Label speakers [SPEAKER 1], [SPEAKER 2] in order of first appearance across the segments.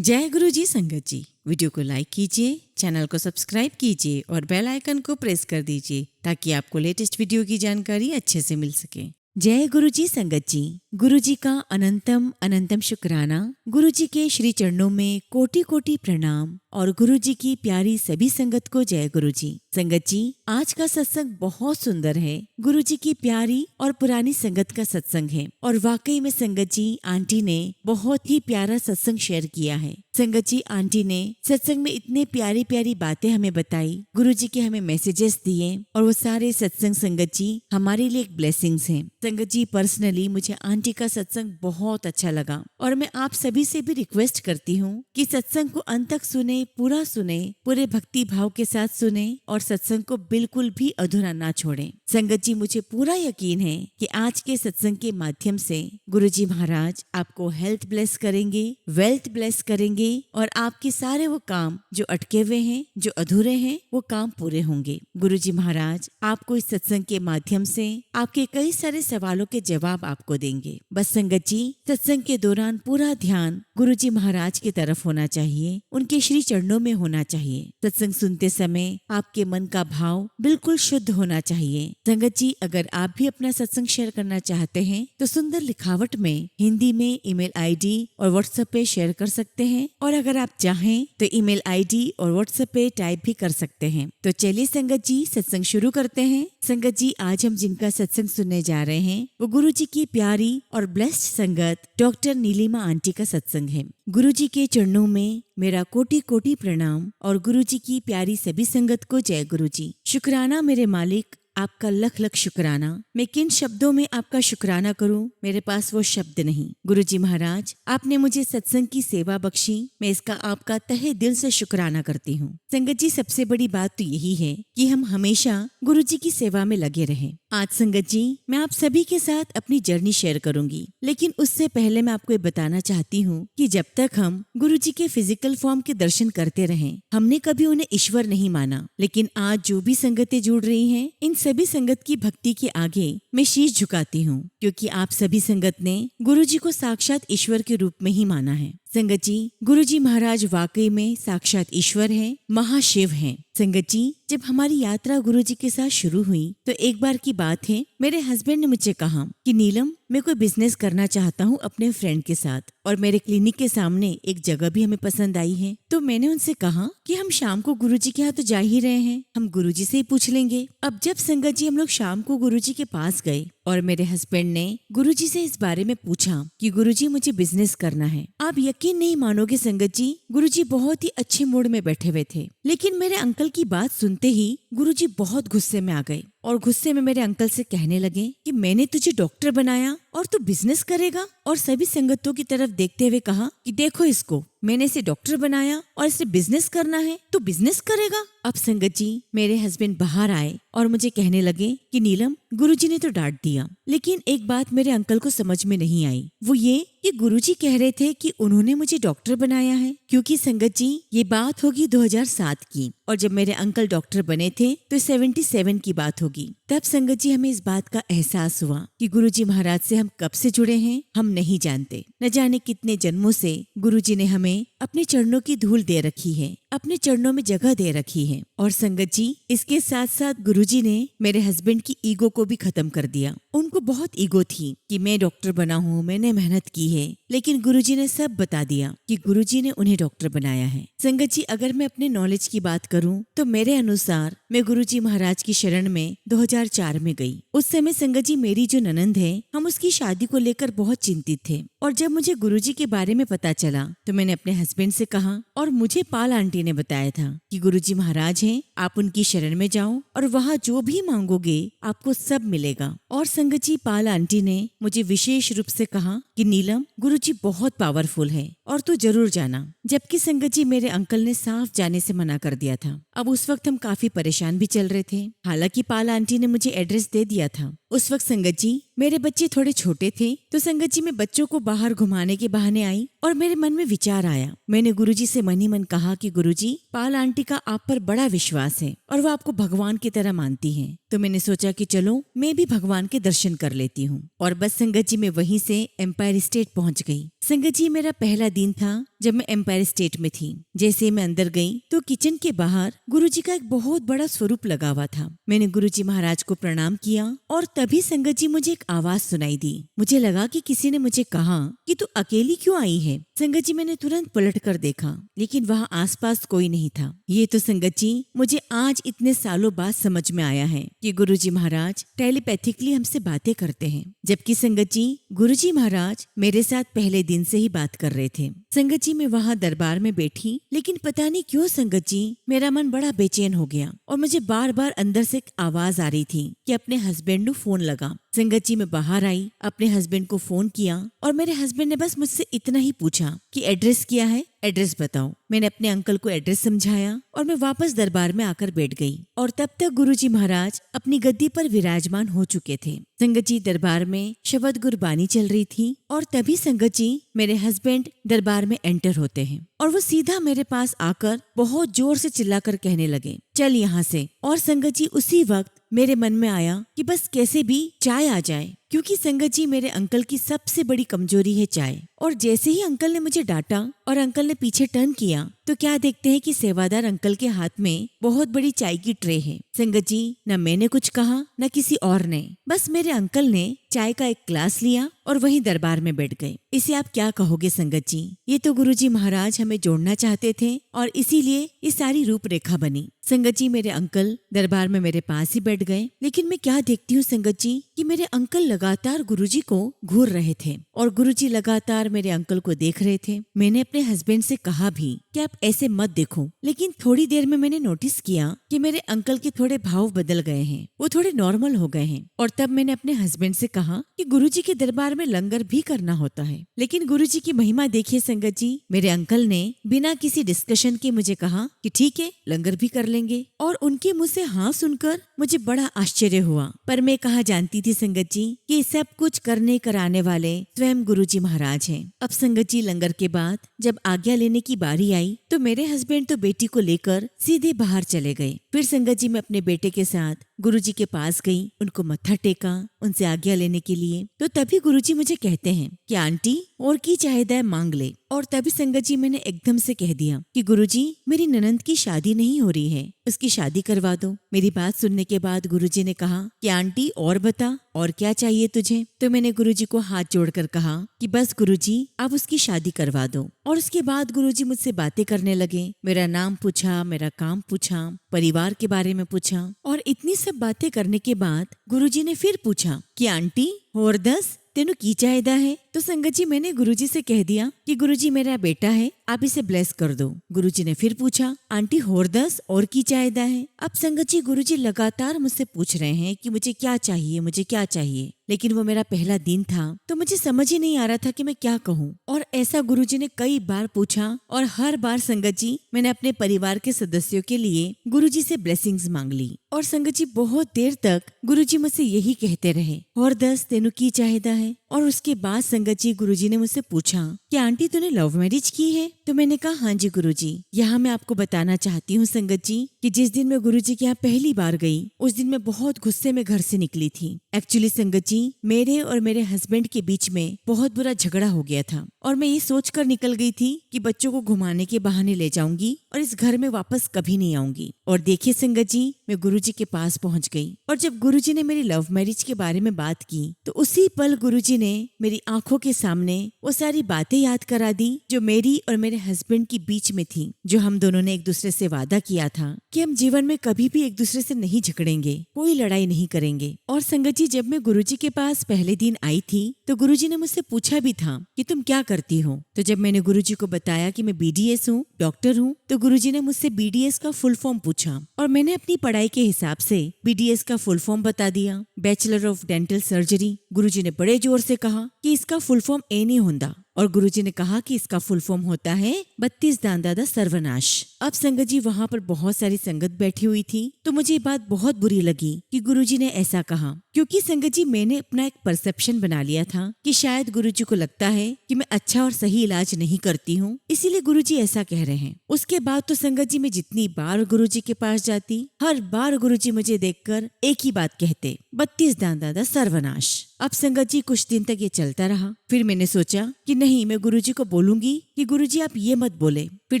[SPEAKER 1] जय गुरु जी संगत जी। वीडियो को लाइक कीजिए, चैनल को सब्सक्राइब कीजिए और बेल आइकन को प्रेस कर दीजिए ताकि आपको लेटेस्ट वीडियो की जानकारी अच्छे से मिल सके। जय गुरु जी संगत जी। गुरु जी का अनंतम अनंतम शुक्राना। गुरु जी के श्री चरणों में कोटि कोटि प्रणाम और गुरु जी की प्यारी सभी संगत को जय गुरु जी। संगत जी, आज का सत्संग बहुत सुंदर है। गुरु जी की प्यारी और पुरानी संगत का सत्संग है और वाकई में संगत जी आंटी ने बहुत ही प्यारा सत्संग शेयर किया है। संगत जी, आंटी ने सत्संग में इतने प्यारी प्यारी बातें हमें बताई, गुरु जी के हमें मैसेजेस दिए और वो सारे सत्संग संगत जी हमारे लिए एक ब्लेसिंग्स हैं। संगत जी, पर्सनली मुझे आंटी का सत्संग बहुत अच्छा लगा और मैं आप सभी से भी रिक्वेस्ट करती हूँ कि सत्संग को अंत तक सुने, पूरा सुने, पूरे भक्ति भाव के साथ सुने और सत्संग को बिल्कुल भी अधूरा ना छोड़ें। संगत जी, मुझे पूरा यकीन है कि आज के सत्संग के माध्यम से गुरु जी महाराज आपको हेल्थ ब्लेस करेंगे, वेल्थ ब्लेस करेंगे और आपके सारे वो काम जो अटके हुए हैं, जो अधूरे हैं, वो काम पूरे होंगे। गुरु जी महाराज आपको इस सत्संग के माध्यम से आपके कई सारे सवालों के जवाब आपको देंगे। बस संगत जी, सत्संग के दौरान पूरा ध्यान गुरु जी महाराज की तरफ होना चाहिए, उनके श्री चरणों में होना चाहिए। सत्संग सुनते समय आपके मन का भाव बिल्कुल शुद्ध होना चाहिए। संगत जी, अगर आप भी अपना सत्संग शेयर करना चाहते हैं तो सुंदर लिखावट में हिंदी में ईमेल आईडी और व्हाट्सएप पे शेयर कर सकते हैं और अगर आप चाहें तो ईमेल आईडी और व्हाट्सएप पे टाइप भी कर सकते हैं। तो चलिए संगत जी, सत्संग शुरू करते हैं। संगत जी, आज हम जिनका सत्संग सुनने जा रहे हैं वो गुरु जी की प्यारी और ब्लेस्ड संगत डॉक्टर नीलिमा आंटी का सत्संग है। गुरु जी के चरणों में मेरा कोटि कोटि प्रणाम और गुरु जी की प्यारी सभी संगत को जय गुरु जी। शुक्राना मेरे मालिक, आपका लख लख शुक्राना। मैं किन शब्दों में आपका शुक्राना करूं, मेरे पास वो शब्द नहीं। गुरु जी महाराज, आपने मुझे सत्संग की सेवा बख्शी, मैं इसका आपका तहे दिल से शुक्राना करती हूँ। संगत जी, सबसे बड़ी बात तो यही है कि हम हमेशा गुरु जी की सेवा में लगे रहें। आज संगत जी, मैं आप सभी के साथ अपनी जर्नी शेयर करूंगी, लेकिन उससे पहले मैं आपको ये बताना चाहती हूँ कि जब तक हम गुरु जी के फिजिकल फॉर्म के दर्शन करते रहे, हमने कभी उन्हें ईश्वर नहीं माना। लेकिन आज जो भी संगतें जुड़ रही हैं, इन सभी संगत की भक्ति के आगे मैं शीश झुकाती हूँ, क्योंकि आप सभी संगत ने गुरु जी को साक्षात ईश्वर के रूप में ही माना है। संगत जी, गुरु जी महाराज वाकई में साक्षात ईश्वर हैं, महाशिव हैं। संगत जी, जब हमारी यात्रा गुरु जी के साथ शुरू हुई तो एक बार की बात है, मेरे हस्बैंड ने मुझे कहा कि नीलम, मैं कोई बिजनेस करना चाहता हूँ अपने फ्रेंड के साथ और मेरे क्लिनिक के सामने एक जगह भी हमें पसंद आई है। तो मैंने उनसे कहा कि हम शाम को गुरु जी के यहाँ तो जा ही रहे हैं, हम गुरु जी से ही पूछ लेंगे। अब जब संगत जी हम लोग शाम को गुरु जी के पास गए और मेरे हस्बैंड ने गुरु जी से इस बारे में पूछा कि गुरु जी मुझे बिजनेस करना है, आप यकीन नहीं मानोगे संगत जी, गुरु जी बहुत ही अच्छे मूड में बैठे हुए थे। लेकिन मेरे अंकल की बात सुनते ही गुरु जी बहुत गुस्से में आ गए और गुस्से में मेरे अंकल से कहने लगे कि मैंने तुझे डॉक्टर बनाया और तू बिजनेस करेगा। और सभी संगतों की तरफ देखते हुए कहा कि देखो इसको, मैंने इसे डॉक्टर बनाया और इसे बिजनेस करना है, तो बिजनेस करेगा। अब संगत जी, मेरे हस्बैंड बाहर आए और मुझे कहने लगे कि नीलम, गुरुजी ने तो डांट दिया, लेकिन एक बात मेरे अंकल को समझ में नहीं आई। वो ये कि गुरुजी कह रहे थे कि उन्होंने मुझे डॉक्टर बनाया है, क्योंकि संगत जी ये बात होगी 2007 की और जब मेरे अंकल डॉक्टर बने थे तो 77 की बात होगी। तब संगत जी हमें इस बात का एहसास हुआ कि गुरुजी महाराज से हम कब से जुड़े हैं हम नहीं जानते। न जाने कितने जन्मों से गुरुजी ने हमें अपने चरणों की धूल दे रखी है, अपने चरणों में जगह दे रखी है। और संगत जी, इसके साथ साथ गुरुजी ने मेरे हस्बैंड की ईगो को भी खत्म कर दिया। उनको बहुत ईगो थी कि मैं डॉक्टर बना हूँ, मैंने मेहनत की है, लेकिन गुरुजी ने सब बता दिया कि गुरुजी ने उन्हें डॉक्टर बनाया है। संगत जी, अगर मैं अपने नॉलेज की बात करूँ तो मेरे अनुसार मैं गुरुजी महाराज की शरण में 2004 में गई। उस समय संगत जी मेरी जो ननंद है, हम उसकी शादी को लेकर बहुत चिंतित थे और जब मुझे गुरुजी के बारे में पता चला तो मैंने अपने हस्बैंड से कहा और मुझे पाल आंटी ने बताया था कि गुरुजी महाराज हैं, आप उनकी शरण में जाओ और वहाँ जो भी मांगोगे आपको सब मिलेगा। और संगत जी, पाल आंटी ने मुझे विशेष रूप से कहा कि नीलम, गुरुजी बहुत पावरफुल है और तू जरूर जाना। जबकि संगत जी मेरे अंकल ने साफ जाने से मना कर दिया था। अब उस वक्त हम काफी परेशान भी चल रहे थे। हालांकि पाल आंटी ने मुझे एड्रेस दे दिया था। उस वक्त संगत जी मेरे बच्चे थोड़े छोटे थे, तो संगत जी मैं बच्चों को बाहर घुमाने के बहाने आई और मेरे मन में विचार आया। मैंने गुरुजी से मन ही मन कहा कि गुरुजी, पाल आंटी का आप पर बड़ा विश्वास है और वो आपको भगवान की तरह मानती हैं। तो मैंने सोचा कि चलो मैं भी भगवान के दर्शन कर लेती हूँ। और बस संगत जी मैं वहीं से एम्पायर स्टेट पहुँच गई। संगत जी मेरा पहला दिन था जब मैं एम्पायर स्टेट में थी। जैसे ही मैं अंदर गई तो किचन के बाहर गुरुजी का एक बहुत बड़ा स्वरूप लगा हुआ था। मैंने गुरुजी महाराज को प्रणाम किया और तभी संगत जी मुझे एक आवाज सुनाई दी। मुझे लगा कि किसी ने मुझे कहा कि तू अकेली क्यों आई है। संगत जी मैंने तुरंत पलट कर देखा, लेकिन वहाँ आसपास कोई नहीं था। ये तो संगत जी मुझे आज इतने सालों बाद समझ में आया है कि गुरुजी महाराज टेलीपैथिकली हमसे बातें करते हैं, जबकि संगत जी गुरुजी महाराज मेरे साथ पहले दिन से ही बात कर रहे थे। संगत जी मैं वहाँ दरबार में बैठी, लेकिन पता नहीं क्यों संगत जी मेरा मन बड़ा बेचैन हो गया और मुझे बार बार अंदर से एक आवाज आ रही थी कि अपने हस्बैंड को फोन लगा। संगत जी मैं बाहर आई, अपने हस्बैंड को फोन किया और मेरे हस्बैंड ने बस मुझसे इतना ही पूछा कि एड्रेस क्या है, एड्रेस बताओ। मैंने अपने अंकल को एड्रेस समझाया और मैं वापस दरबार में आकर बैठ गई। और तब तक गुरुजी महाराज अपनी गद्दी पर विराजमान हो चुके थे। संगत जी दरबार में शबद गुरबानी चल रही थी और तभी संगत जी मेरे हस्बैंड दरबार में एंटर होते हैं और वो सीधा मेरे पास आकर बहुत जोर से चिल्लाकर कहने लगे, चल यहाँ से। और संगत जी उसी वक्त मेरे मन में आया कि बस कैसे भी चाय आ जाए, क्योंकि संगत जी मेरे अंकल की सबसे बड़ी कमजोरी है चाय। और जैसे ही अंकल ने मुझे डांटा और अंकल ने पीछे टर्न किया तो क्या देखते हैं कि सेवादार अंकल के हाथ में बहुत बड़ी चाय की ट्रे है। संगत जी न मैंने कुछ कहा न किसी और ने, बस मेरे अंकल ने चाय का एक ग्लास लिया और वहीं दरबार में बैठ गए। इसे आप क्या कहोगे संगत जी? ये तो गुरुजी महाराज हमें जोड़ना चाहते थे और इसीलिए ये सारी रूपरेखा बनी। संगत जी मेरे अंकल दरबार में मेरे पास ही बैठ गए, लेकिन मैं क्या देखती हूँ संगत जी कि मेरे अंकल लगातार गुरुजी को घूर रहे थे और गुरुजी लगातार मेरे अंकल को देख रहे थे। मैंने अपने हस्बैंड से कहा भी कि आप ऐसे मत देखो, लेकिन थोड़ी देर में मैंने नोटिस किया कि मेरे अंकल के थोड़े भाव बदल गए हैं, वो थोड़े नॉर्मल हो गए हैं। और तब मैंने अपने हस्बैंड से कहा कि गुरुजी के दरबार में लंगर भी करना होता है। लेकिन गुरुजी की महिमा देखिए संगत जी, मेरे अंकल ने बिना किसी डिस्कशन के मुझे कहा कि ठीक है लंगर भी कर लेंगे। और उनके मुंह से हाँ सुनकर मुझे बड़ा आश्चर्य हुआ, पर मैं कहा जानती थी संगत जी कि सब कुछ करने कराने वाले स्वयं गुरुजी महाराज हैं। अब संगत जी लंगर के बाद जब आज्ञा लेने की बारी आई तो मेरे हस्बैंड तो बेटी को लेकर सीधे बाहर चले गए। फिर संगत जी मैं अपने बेटे के साथ गुरुजी के पास गई, उनको मत्था टेका उनसे आज्ञा लेने के लिए। तो तभी गुरुजी मुझे कहते हैं कि आंटी और की चाहे मांग ले। और तभी संगत जी मैंने एकदम से कह दिया कि गुरुजी मेरी ननंद की शादी नहीं हो रही है, उसकी शादी करवा दो। मेरी बात सुनने के बाद गुरुजी ने कहा कि आंटी और बता और क्या चाहिए तुझे। तो मैंने गुरुजी को हाथ जोड़कर कहा कि बस गुरुजी आप उसकी शादी करवा दो। और उसके बाद गुरुजी मुझसे बातें करने लगे, मेरा नाम पूछा, मेरा काम पूछा, परिवार के बारे में पूछा। और इतनी सब बातें करने के बाद गुरुजी ने फिर पूछा कि आंटी और 10 तेनू की चाहेदा है। तो संगत जी मैंने गुरुजी से कह दिया कि गुरुजी मेरा बेटा है, आप इसे ब्लेस कर दो। गुरुजी ने फिर पूछा आंटी होर 10 और की चाहेदा है। अब संगत जी गुरुजी लगातार मुझसे पूछ रहे हैं कि मुझे क्या चाहिए, मुझे क्या चाहिए। लेकिन वो मेरा पहला दिन था तो मुझे समझ ही नहीं आ रहा था कि मैं क्या कहूँ। और ऐसा गुरुजी ने कई बार पूछा और हर बार संगत जी मैंने अपने परिवार के सदस्यों के लिए गुरुजी से ब्लेसिंग्स मांग ली। और संगत जी बहुत देर तक गुरुजी मुझसे यही कहते रहे और 10 तेनू की चाहेदा है। और उसके बाद संगत जी गुरुजी ने मुझसे पूछा कि आंटी तूने लव मैरिज की है। तो मैंने कहा हाँ जी गुरुजी। यहाँ मैं आपको बताना चाहती हूँ संगत जी कि जिस दिन मैं गुरुजी के यहाँ पहली बार गई उस दिन मैं बहुत गुस्से में घर से निकली थी। एक्चुअली संगत जी मेरे और मेरे हस्बैंड के बीच में बहुत बुरा झगड़ा हो गया था और मैं ये सोच कर निकल गई थी कि बच्चों को घुमाने के बहाने ले जाऊंगी और इस घर में वापस कभी नहीं आऊंगी। और देखिए संगत जी मैं गुरुजी के पास पहुंच गई और जब गुरुजी ने मेरी लव मैरिज के बारे में बात की तो उसी पल गुरुजी ने मेरी आंखों के सामने वो सारी बातें याद करा दी जो मेरी और मेरे हस्बैंड के बीच में थी, जो हम दोनों ने एक दूसरे से वादा किया था कि हम जीवन में कभी भी एक दूसरे से नहीं झगड़ेंगे, कोई लड़ाई नहीं करेंगे। और संगत जी जब मैं गुरुजी के पास पहले दिन आई थी तो गुरुजी ने मुझसे पूछा भी था कि तुम क्या करती हो। तो जब मैंने गुरुजी को बताया कि मैं BDS हूँ, डॉक्टर हूँ, तो गुरुजी ने मुझसे BDS का फुल फॉर्म पूछा और मैंने अपनी पढ़ाई के हिसाब से BDS का फुल फॉर्म बता दिया, बैचलर ऑफ डेंटल सर्जरी। गुरुजी ने बड़े जोर से कहा कि इसका फुल फॉर्म ए नहीं होता और गुरुजी ने कहा कि इसका फुल फॉर्म होता है 32 दांदादा सर्वनाश। अब संगत जी वहाँ पर बहुत सारी संगत बैठी हुई थी तो मुझे ये बात बहुत बुरी लगी कि गुरुजी ने ऐसा कहा, क्योंकि संगत जी मैंने अपना एक परसेप्शन बना लिया था कि शायद गुरुजी को लगता है कि मैं अच्छा और सही इलाज नहीं करती हूँ, इसीलिए गुरुजी ऐसा कह रहे हैं। उसके बाद तो संगत जी मैं जितनी बार गुरुजी के पास जाती हर बार गुरुजी मुझे देखकर एक ही बात कहते, 32 दांदादा सर्वनाश। अब संगत जी कुछ दिन तक ये चलता रहा। फिर मैंने सोचा कि नहीं, मैं गुरुजी को बोलूंगी कि गुरुजी आप ये मत बोले। फिर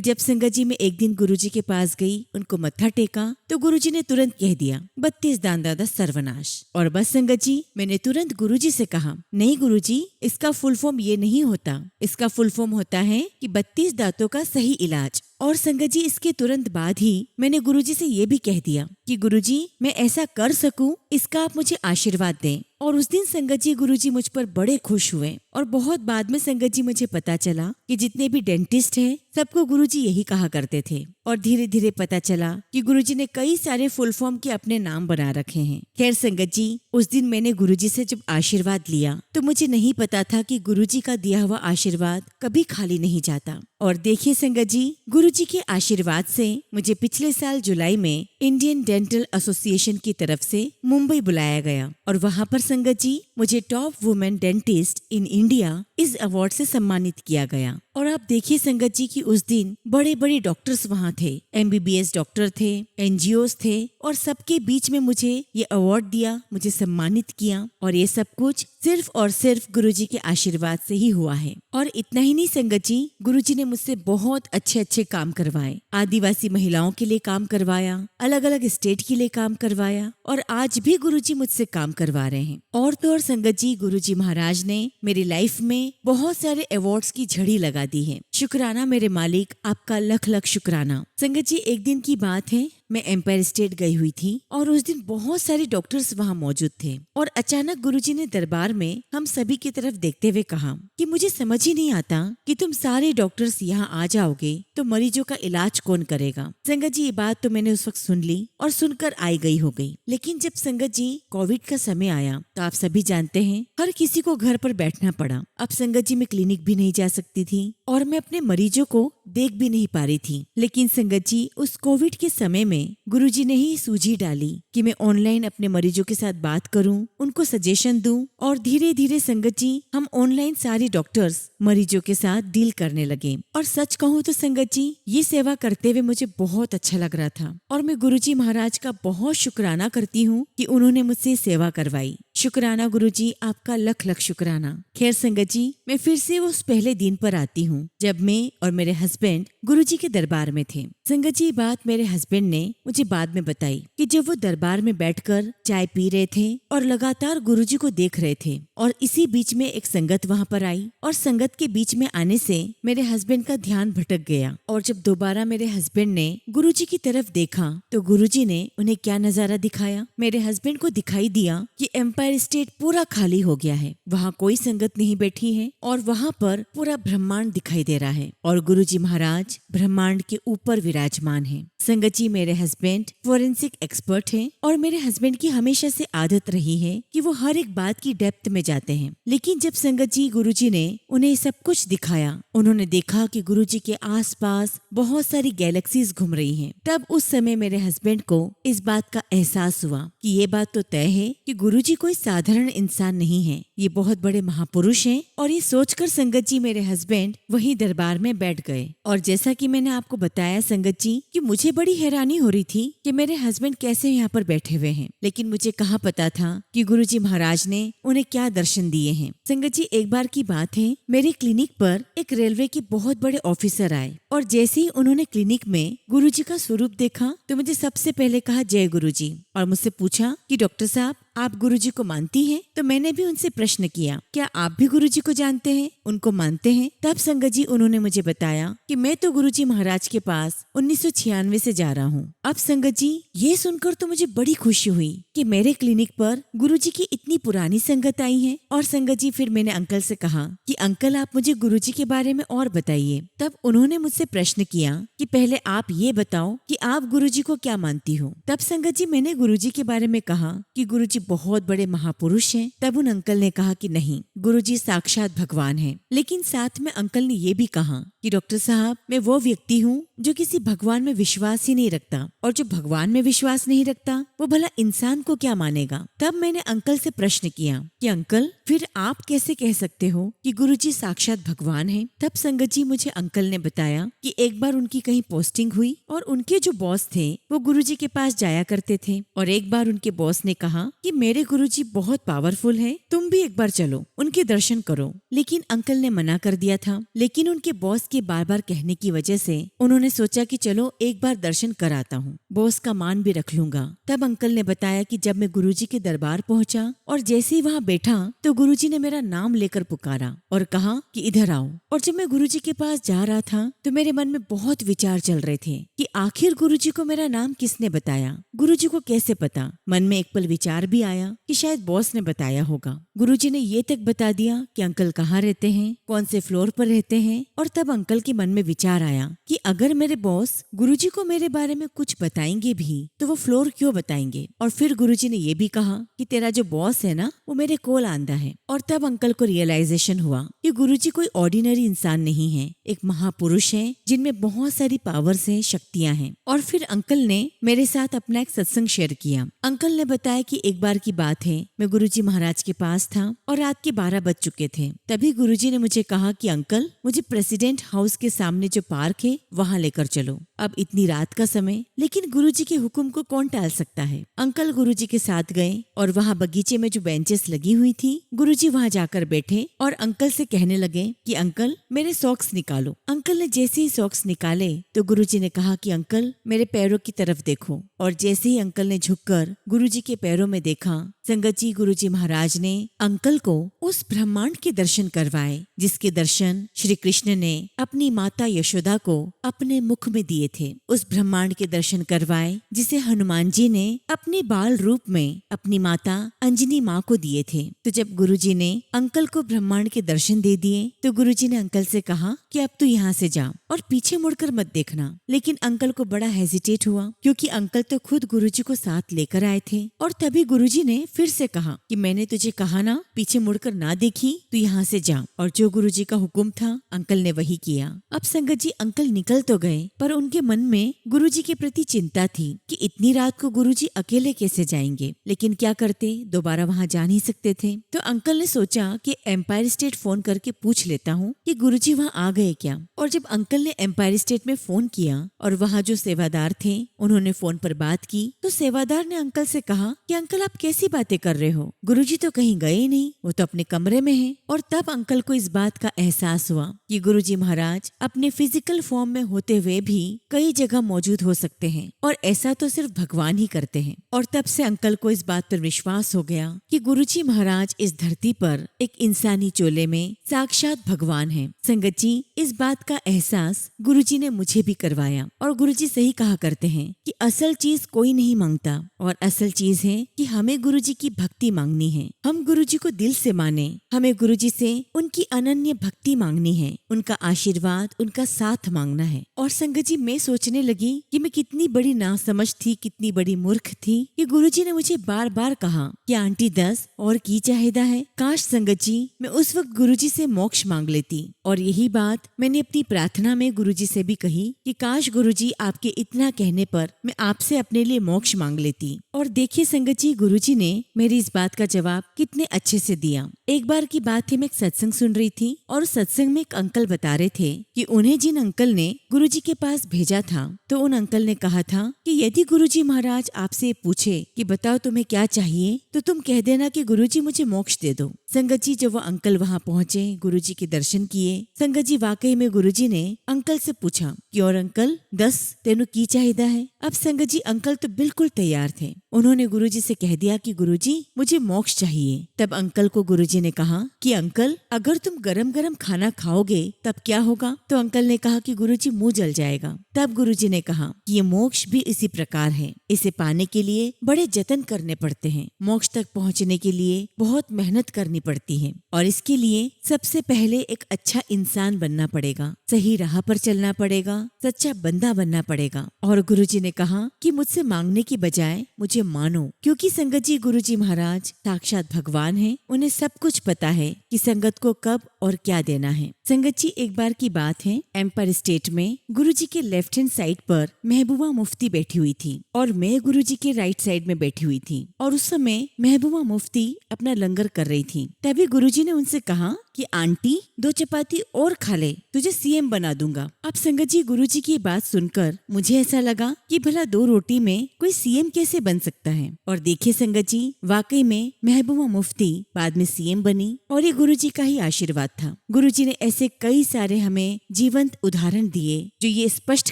[SPEAKER 1] जब संगत जी मैं एक दिन गुरुजी के पास गई, उनको मत्था टेका, तो गुरुजी ने तुरंत कह दिया 32 दान दादा सर्वनाश। और बस संगत जी, मैंने तुरंत गुरुजी से कहा, नहीं गुरुजी, इसका फुल फॉर्म ये नहीं होता। इसका फुल फॉर्म होता है कि 32 दांतों का सही इलाज। और संगत जी, इसके तुरंत बाद ही मैंने गुरुजी से ये भी कह दिया कि गुरुजी, मैं ऐसा कर सकूं, इसका आप मुझे आशीर्वाद दें। और उस दिन संगत जी गुरुजी मुझ पर बड़े खुश हुए। और बहुत बाद में संगत जी मुझे पता चला कि जितने भी डेंटिस्ट हैं सबको गुरुजी यही कहा करते थे। और धीरे धीरे पता चला कि गुरुजी ने कई सारे फुल फॉर्म के अपने नाम बना रखे हैं। खैर संगत जी, उस दिन मैंने गुरुजी से जब आशीर्वाद लिया तो मुझे नहीं पता था कि गुरुजी का दिया हुआ आशीर्वाद कभी खाली नहीं जाता। और देखिए संगत जी, गुरुजी के आशीर्वाद से मुझे पिछले साल जुलाई में इंडियन डेंटल एसोसिएशन की तरफ से मुंबई बुलाया गया। और वहाँ पर संगत जी मुझे top women dentist in India इस अवार्ड से सम्मानित किया गया। और आप देखिए संगत जी कि उस दिन बड़े बड़े डॉक्टर्स वहाँ थे, MBBS डॉक्टर थे, NGOs थे, और सबके बीच में मुझे ये अवार्ड दिया, मुझे सम्मानित किया। और ये सब कुछ सिर्फ और सिर्फ गुरुजी के आशीर्वाद से ही हुआ है। और इतना ही नहीं संगत जी, गुरुजी ने मुझसे बहुत अच्छे अच्छे काम करवाए। आदिवासी महिलाओं के लिए काम करवाया, अलग अलग स्टेट के लिए काम करवाया, और आज भी गुरुजी मुझसे काम करवा रहे हैं। और तो और संगत जी, गुरुजी महाराज ने मेरी लाइफ में बहुत सारे अवार्ड्स की झड़ी लगा दी है। शुक्राना मेरे मालिक, आपका लख लख शुक्राना। संगत जी, एक दिन की बात है, मैं एम्पायर स्टेट गई हुई थी और उस दिन बहुत सारे डॉक्टर्स वहाँ मौजूद थे। और अचानक गुरुजी ने दरबार में हम सभी की तरफ देखते हुए कहा कि मुझे समझ ही नहीं आता कि तुम सारे डॉक्टर्स यहाँ आ जाओगे तो मरीजों का इलाज कौन करेगा। संगत जी, ये बात तो मैंने उस वक्त सुन ली और सुनकर आई गई हो गई। लेकिन जब संगत जी कोविड का समय आया तो आप सभी जानते हैं हर किसी को घर पर बैठना पड़ा। अब संगत जी मैं क्लिनिक भी नहीं जा सकती थी और मैं अपने मरीजों को देख भी नहीं पा रही थी। लेकिन संगत जी, उस कोविड के समय में गुरुजी ने ही सूझी डाली कि मैं ऑनलाइन अपने मरीजों के साथ बात करूं, उनको सजेशन दूं, और धीरे धीरे संगत जी हम ऑनलाइन सारे डॉक्टर्स मरीजों के साथ डील करने लगे। और सच कहूं तो संगत जी, ये सेवा करते हुए मुझे बहुत अच्छा लग रहा था और मैं गुरुजी महाराज का बहुत शुक्राना करती हूँ कि उन्होंने मुझसे सेवा करवाई। शुक्राना गुरुजी, आपका लख लख शुक्राना। खैर संगत जी, मैं फिर से उस पहले दिन पर आती हूँ जब मैं और मेरे हस्बैंड गुरुजी के दरबार में थे। संगत जी, बात मेरे हस्बैंड ने मुझे बाद में बताई कि जब वो दरबार में बैठकर चाय पी रहे थे और लगातार गुरुजी को देख रहे थे, और इसी बीच में एक संगत वहाँ पर आई, और संगत के बीच में आने से मेरे हस्बैंड का ध्यान भटक गया। और जब दोबारा मेरे हस्बैंड ने गुरुजी की तरफ देखा तो गुरुजी ने उन्हें क्या नजारा दिखाया। मेरे हस्बैंड को दिखाई दिया कि एम्पायर स्टेट पूरा खाली हो गया है, वहाँ कोई संगत नहीं बैठी है और वहाँ पर पूरा ब्रह्मांड दिखाई दे रहा है और गुरुजी महाराज ब्रह्मांड के ऊपर विराजमान है। संगत जी, मेरे हस्बैंड फोरेंसिक एक्सपर्ट हैं और मेरे हस्बैंड की हमेशा से आदत रही है कि वो हर एक बात की डेप्थ में जाते हैं। लेकिन जब संगत जी गुरुजी ने उन्हें सब कुछ दिखाया, उन्होंने देखा कि गुरुजी के आसपास बहुत सारी गैलेक्सीज घूम रही हैं। तब उस समय मेरे हस्बैंड को इस बात का एहसास हुआ कि ये बात तो तय है कि गुरुजी कोई साधारण इंसान नहीं है, ये बहुत बड़े महापुरुष हैं। और ये सोचकर संगत जी मेरे हस्बैंड वहीं दरबार में बैठ गए। और जैसा कि मैंने आपको बताया संगत जी कि मुझे बड़ी हैरानी हो रही थी कि मेरे हस्बैंड कैसे यहाँ पर बैठे हुए हैं, लेकिन मुझे कहाँ पता था कि गुरुजी महाराज ने उन्हें क्या दर्शन दिए हैं। संगत जी, एक बार की बात है, मेरे क्लिनिक पर एक रेलवे के बहुत बड़े ऑफिसर आए और जैसे ही उन्होंने क्लिनिक में गुरुजी का स्वरूप देखा तो मुझे सबसे पहले कहा जय गुरुजी, और मुझसे पूछा कि डॉक्टर साहब आप गुरुजी को मानती हैं? तो मैंने भी उनसे प्रश्न किया, क्या आप भी गुरुजी को जानते हैं, उनको मानते हैं? तब संगत जी उन्होंने मुझे बताया कि मैं तो गुरुजी महाराज के पास 1996 से जा रहा हूँ। अब संगत जी, ये सुनकर तो मुझे बड़ी खुशी हुई कि मेरे क्लिनिक पर गुरुजी की इतनी पुरानी संगत आई है। और संगत जी, फिर मैंने अंकल से कहा कि अंकल आप मुझे गुरुजी के बारे में और बताइए। तब उन्होंने मुझसे प्रश्न किया कि पहले आप ये बताओ कि आप गुरुजी को क्या मानती हो। तब संगत जी मैंने गुरुजी के बारे में कहा कि गुरुजी बहुत बड़े महापुरुष हैं। तब उन अंकल ने कहा कि नहीं, गुरुजी साक्षात भगवान हैं। लेकिन साथ में अंकल ने ये भी कहा कि डॉक्टर साहब, मैं वो व्यक्ति हूँ जो किसी भगवान में विश्वास ही नहीं रखता, और जो भगवान में विश्वास नहीं रखता वो भला इंसान को क्या मानेगा। तब मैंने अंकल से प्रश्न किया कि अंकल फिर आप कैसे कह सकते हो कि गुरुजी साक्षात भगवान हैं। तब संगत जी मुझे अंकल ने बताया कि एक बार उनकी कहीं पोस्टिंग हुई और उनके जो बॉस थे वो गुरुजी के पास जाया करते थे, और एक बार उनके बॉस ने कहा कि मेरे गुरुजी बहुत पावरफुल पावरफुल है, तुम भी एक बार चलो, उनके दर्शन करो। लेकिन अंकल ने मना कर दिया था। लेकिन उनके बॉस के बार बार कहने की वजह से उन्होंने सोचा कि चलो एक बार दर्शन कर आता हूँ, बॉस का मान भी रख लूंगा। तब अंकल ने बताया कि जब मैं गुरुजी के दरबार पहुंचा और जैसे ही वहाँ बैठा तो गुरुजी ने मेरा नाम लेकर पुकारा और कहा कि इधर आओ। और जब मैं गुरुजी के पास जा रहा था तो मेरे मन में बहुत विचार चल रहे थे कि आखिर गुरुजी को मेरा नाम किसने बताया, गुरुजी को कैसे पता। मन में एक पल विचार भी आया कि शायद बॉस ने बताया होगा। गुरुजी ने ये तक बता दिया कि अंकल कहाँ रहते हैं, कौन से फ्लोर पर रहते हैं। और तब अंकल के मन में विचार आया कि अगर मेरे बॉस गुरुजी को मेरे बारे में कुछ बताएंगे भी तो वो फ्लोर क्यों बताएंगे। और फिर गुरुजी ने ये भी कहा कि तेरा जो बॉस है ना वो मेरे कोल आंदा है। और तब अंकल को रियलाइजेशन हुआ कि गुरुजी कोई ऑर्डिनरी इंसान नहीं है, एक महापुरुष है जिनमें बहुत सारी पावर्स हैं, शक्तियां हैं। और फिर अंकल ने मेरे साथ अपना एक सत्संग शेयर किया। अंकल ने बताया कि एक बार की बात है, मैं गुरुजी महाराज के पास था और रात के 12 बज चुके थे। तभी गुरुजी ने मुझे कहा कि अंकल मुझे प्रेसिडेंट हाउस के सामने जो पार्क है वहाँ लेकर चलो। अब इतनी रात का समय, लेकिन गुरुजी के हुक्म को कौन टाल सकता है। अंकल गुरुजी के साथ गए और वहाँ बगीचे में जो बेंचेस लगी हुई थी, गुरुजी वहाँ जाकर बैठे और अंकल से कहने लगे कि अंकल मेरे सॉक्स निकालो। अंकल ने जैसे ही सॉक्स निकाले तो गुरुजी ने कहा कि अंकल मेरे पैरों की तरफ देखो। और जैसे ही अंकल ने झुककर गुरुजी के पैरों में देखा, संगत जी गुरुजी महाराज ने अंकल को उस ब्रह्मांड के दर्शन करवाए जिसके दर्शन श्री कृष्ण ने अपनी माता यशोदा को अपने मुख में दिए थे। उस ब्रह्मांड के दर्शन करवाए जिसे हनुमान जी ने अपने बाल रूप में अपनी माता अंजनी माँ को दिए थे। तो जब गुरुजी ने अंकल को ब्रह्मांड के दर्शन दे दिए तो गुरुजी ने अंकल से कहा कि अब तू यहाँ से जा और पीछे मुड़कर मत देखना। लेकिन अंकल को बड़ा हेजिटेट हुआ क्योंकि अंकल तो खुद गुरुजी को साथ लेकर आए थे। और तभी गुरुजी ने फिर से कहा कि मैंने तुझे कहा ना पीछे मुड़कर ना देखी, तू यहाँ से जा। और जो गुरुजी का हुक्म था अंकल ने वही किया। अब संगत जी अंकल निकल तो गए पर उनके मन में गुरुजी के प्रति चिंता थी कि इतनी रात को गुरुजी अकेले कैसे जाएंगे। लेकिन क्या करते, दोबारा वहाँ जा नहीं सकते थे। तो अंकल ने सोचा कि एम्पायर स्टेट फोन करके पूछ लेता हूँ कि गुरुजी वहाँ आ गए क्या। और जब अंकल ने एम्पायर स्टेट में फोन किया और वहाँ जो सेवादार थे उन्होंने फोन पर बात की तो सेवादार ने अंकल से कहा कि अंकल आप कैसी बातें कर रहे हो, गुरुजी तो कहीं गए ही नहीं, वो तो अपने कमरे में हैं। और तब अंकल को इस बात का एहसास हुआ कि गुरुजी महाराज अपने फिजिकल फॉर्म में होते हुए भी कई जगह मौजूद हो सकते हैं और ऐसा तो सिर्फ भगवान ही करते हैं। और तब से अंकल को इस बात पर विश्वास हो गया कि गुरुजी महाराज इस धरती पर एक इंसानी चोले में साक्षात भगवान है। संगत जी इस बात का एहसास गुरुजी ने मुझे भी करवाया। और गुरुजी सही कहा करते हैं कि असल चीज कोई नहीं मांगता और असल चीज है कि हमें गुरुजी की भक्ति मांगनी है। हम गुरुजी को दिल से माने, हमें गुरुजी से उनकी अनन्य भक्ति मांगनी है, उनका आशीर्वाद, उनका साथ मांगना है। और संगत जी मैं सोचने लगी कि मैं कितनी बड़ी नासमझ थी, कितनी बड़ी मूर्ख थी कि गुरुजी ने मुझे बार बार कहा कि आंटी 10 और की चाहिदा है। काश संगत जी मैं उस वक्त गुरुजी से मोक्ष मांग लेती। और यही बात मैंने अपनी प्रार्थना में गुरुजी से भी कही कि काश गुरुजी आपके इतना कहने पर मैं आपसे अपने लिए मोक्ष मांग लेती। और देखिए संगत जी गुरुजी ने मेरी इस बात का जवाब कितने अच्छे से दिया। एक बार की बात थी, मैं एक सत्संग सुन रही थी और सत्संग में एक अंकल बता रहे थे कि उन्हें जिन अंकल ने गुरुजी के पास भेजा था तो उन अंकल ने कहा था कि यदि गुरुजी महाराज आपसे पूछे कि बताओ तुम्हें क्या चाहिए तो तुम कह देना कि गुरुजी मुझे मोक्ष दे दो। संगत जी जब वो अंकल वहाँ पहुँचे, गुरुजी के दर्शन किए। संगत जी वाकई में गुरुजी ने अंकल से पूछा कि और अंकल 10 तेनू की चाहिदा है। अब संगत जी अंकल तो बिल्कुल तैयार थे। उन्होंने गुरुजी से कह दिया कि गुरुजी मुझे मोक्ष चाहिए। तब अंकल को गुरुजी ने कहा कि अंकल अगर तुम गरम गरम खाना खाओगे तब क्या होगा। तो अंकल ने कहा कि गुरुजी मुंह जल जाएगा। तब गुरुजी ने कहा कि ये मोक्ष भी इसी प्रकार है, इसे पाने के लिए बड़े जतन करने पड़ते हैं, मोक्ष तक पहुँचने के लिए बहुत मेहनत करनी पड़ती है और इसके लिए सबसे पहले एक अच्छा इंसान बनना पड़ेगा, सही राह पर चलना पड़ेगा, सच्चा बंदा बनना पड़ेगा। और गुरुजी ने कहा कि मुझसे मांगने की बजाय मुझे मानो, क्योंकि संगत जी गुरुजी महाराज साक्षात भगवान हैं, उन्हें सब कुछ पता है कि संगत को कब और क्या देना है। संगत जी एक बार की बात है, एम्पायर स्टेट में गुरुजी के लेफ्ट हैंड साइड पर महबूबा मुफ्ती बैठी हुई थी और मैं गुरुजी के राइट साइड में बैठी हुई थी। और उस समय महबूबा मुफ्ती अपना लंगर कर रही थी। तभी गुरुजी ने उनसे कहा कि आंटी 2 चपाती और खा ले, तुझे सीएम बना दूंगा। अब संगत जी, गुरुजी की बात सुनकर मुझे ऐसा लगा कि भला 2 रोटी में कोई सीएम कैसे बन सकता है। और देखिए संगत जी, वाकई में महबूबा मुफ्ती बाद में सीएम बनी और ये गुरुजी का ही आशीर्वाद था। गुरुजी ने ऐसे कई सारे हमें जीवंत उदाहरण दिए जो ये स्पष्ट